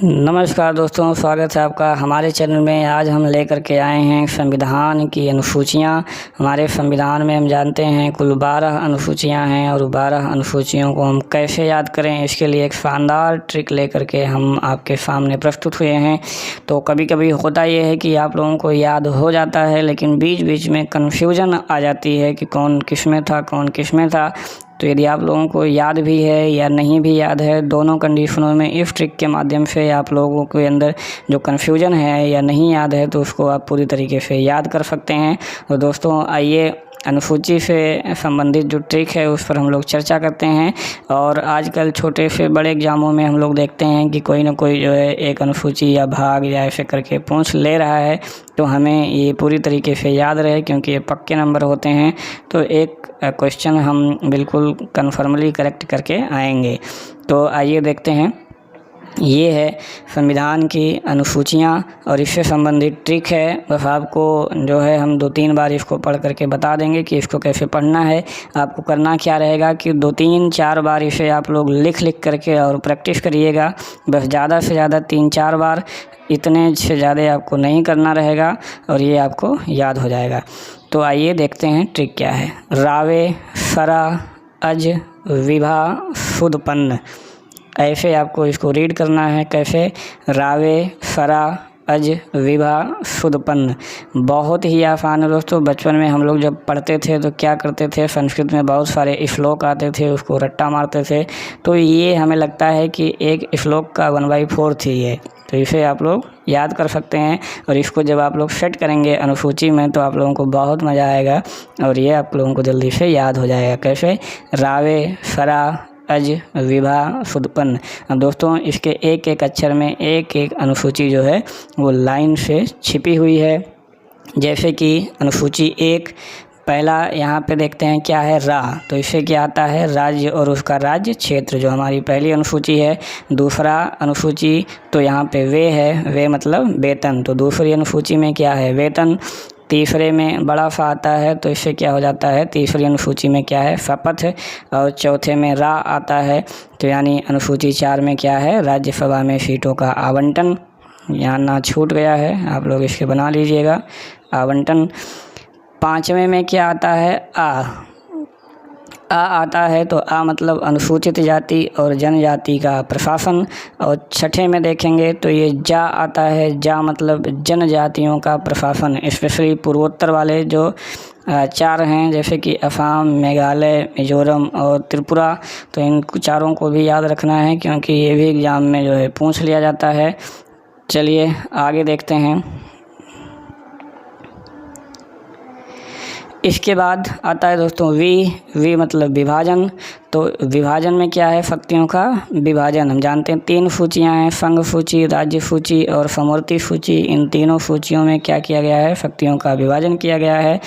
नमस्कार दोस्तों, स्वागत है आपका हमारे चैनल में। आज हम लेकर के आए हैं संविधान की अनुसूचियाँ। हमारे संविधान में हम जानते हैं कुल 12 अनुसूचियाँ हैं और 12 अनुसूचियों को हम कैसे याद करें, इसके लिए एक शानदार ट्रिक लेकर के हम आपके सामने प्रस्तुत हुए हैं। तो कभी कभी होता ये है कि आप लोगों को याद हो जाता है, लेकिन बीच बीच में कन्फ्यूजन आ जाती है कि कौन किस में था, कौन किस में था। तो यदि आप लोगों को याद भी है या नहीं भी याद है, दोनों कंडीशनों में इस ट्रिक के माध्यम से आप लोगों के अंदर जो कन्फ्यूजन है या नहीं याद है तो उसको आप पूरी तरीके से याद कर सकते हैं। तो दोस्तों आइए अनुसूची से संबंधित जो ट्रिक है उस पर हम लोग चर्चा करते हैं। और आजकल छोटे से बड़े एग्जामों में हम लोग देखते हैं कि कोई ना कोई जो है एक अनुसूची या भाग या ऐसे करके पूछ ले रहा है, तो हमें ये पूरी तरीके से याद रहे क्योंकि ये पक्के नंबर होते हैं। तो एक क्वेश्चन हम बिल्कुल कन्फर्मली करेक्ट करके आएंगे। तो आइए देखते हैं। ये है संविधान की अनुसूचियाँ और इससे संबंधित ट्रिक है। बस आपको जो है हम 2-3 बार इसको पढ़ करके बता देंगे कि इसको कैसे पढ़ना है। आपको करना क्या रहेगा कि 2-3-4 बार इसे आप लोग लिख करके और प्रैक्टिस करिएगा। बस ज़्यादा से ज़्यादा 3-4 बार, इतने से ज़्यादा आपको नहीं करना रहेगा और ये आपको याद हो जाएगा। तो आइए देखते हैं ट्रिक क्या है। रावे सरा अज विभा सुदपन्न, ऐसे आपको इसको रीड करना है। कैसे? रावे सरा अज विभा सुदपन्न। बहुत ही आसान है दोस्तों। बचपन में हम लोग जब पढ़ते थे तो क्या करते थे, संस्कृत में बहुत सारे श्लोक आते थे, उसको रट्टा मारते थे। तो ये हमें लगता है कि एक श्लोक का 1/4 थी ये। तो इसे आप लोग याद कर सकते हैं और इसको जब आप लोग सेट करेंगे अनुसूची में तो आप लोगों को बहुत मज़ा आएगा और ये आप लोगों को जल्दी से याद हो जाएगा। कैसे? रावे सरा अज विभा सुदपन्न। अब दोस्तों इसके एक एक अक्षर में एक एक अनुसूची जो है वो लाइन से छिपी हुई है। जैसे कि अनुसूची 1 पहला यहाँ पे देखते हैं क्या है, रा। तो इससे क्या आता है, राज्य और उसका राज्य क्षेत्र, जो हमारी पहली अनुसूची है। दूसरा अनुसूची तो यहाँ पे वे है, वे मतलब वेतन। तो दूसरी अनुसूची में क्या है, वेतन। तीसरे में बड़ा सा आता है तो इससे क्या हो जाता है, तीसरी अनुसूची में क्या है, शपथ। और चौथे में रा आता है तो यानी अनुसूची 4 में क्या है, राज्यसभा में सीटों का आवंटन। यहाँ ना छूट गया है, आप लोग इसके बना लीजिएगा, आवंटन। 5वें में क्या आता है, आ आता है तो आ मतलब अनुसूचित जाति और जनजाति का प्रशासन। और 6ठे में देखेंगे तो ये जा आता है, जा मतलब जनजातियों का प्रशासन। स्पेशली पूर्वोत्तर वाले जो 4 हैं जैसे कि असम, मेघालय, मिजोरम और त्रिपुरा, तो इन चारों को भी याद रखना है क्योंकि ये भी एग्ज़ाम में जो है पूछ लिया जाता है। चलिए आगे देखते हैं। इसके बाद आता है दोस्तों वी मतलब विभाजन। तो विभाजन में क्या है, शक्तियों का विभाजन। हम जानते हैं 3 सूचियां हैं, संघ सूची, राज्य सूची और समवर्ती सूची। इन तीनों सूचियों में क्या किया गया है, शक्तियों का विभाजन किया गया है।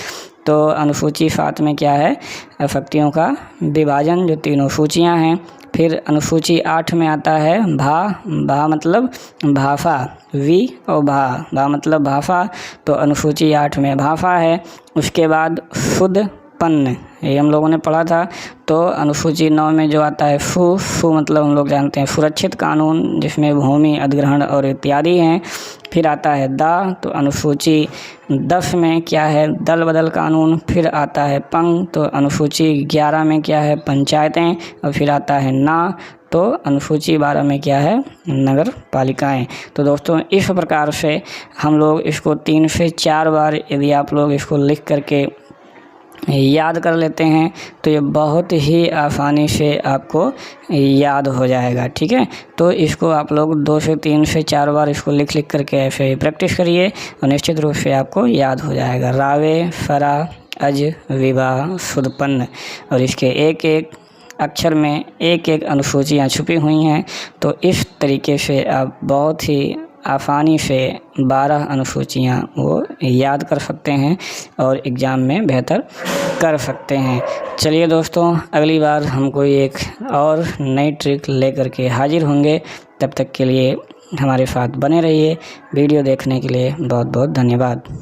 तो अनुसूची 7 में क्या है, शक्तियों का विभाजन, जो तीनों सूचियां हैं। फिर अनुसूची 8 में आता है भा मतलब भाषा, वी और भा मतलब भाषा। तो अनुसूची 8 में भाषा है। उसके बाद सुदपन्न, ये हम लोगों ने पढ़ा था। तो अनुसूची 9 में जो आता है फू मतलब हम लोग जानते हैं सुरक्षित कानून, जिसमें भूमि अधिग्रहण और इत्यादि हैं। फिर आता है दा, तो अनुसूची 10 में क्या है, दल बदल कानून। फिर आता है पंग, तो अनुसूची 11 में क्या है, पंचायतें। और फिर आता है ना, तो अनुसूची 12 में क्या है, नगर पालिकाएँ। तो दोस्तों इस प्रकार से हम लोग इसको 3 से 4 बार यदि आप लोग इसको लिख करके याद कर लेते हैं तो ये बहुत ही आसानी से आपको याद हो जाएगा। ठीक है, तो इसको आप लोग 2 से 3 से 4 बार इसको लिख करके ऐसे प्रैक्टिस करिए और निश्चित रूप से आपको याद हो जाएगा। रावे सरा अज विभा सुदपन्न, और इसके एक एक अक्षर में एक एक अनुसूचियाँ छुपी हुई हैं। तो इस तरीके से आप बहुत ही आसानी से 12 अनुसूचियाँ वो याद कर सकते हैं और एग्ज़ाम में बेहतर कर सकते हैं। चलिए दोस्तों, अगली बार हम कोई एक और नई ट्रिक लेकर के हाजिर होंगे। तब तक के लिए हमारे साथ बने रहिए। वीडियो देखने के लिए बहुत बहुत धन्यवाद।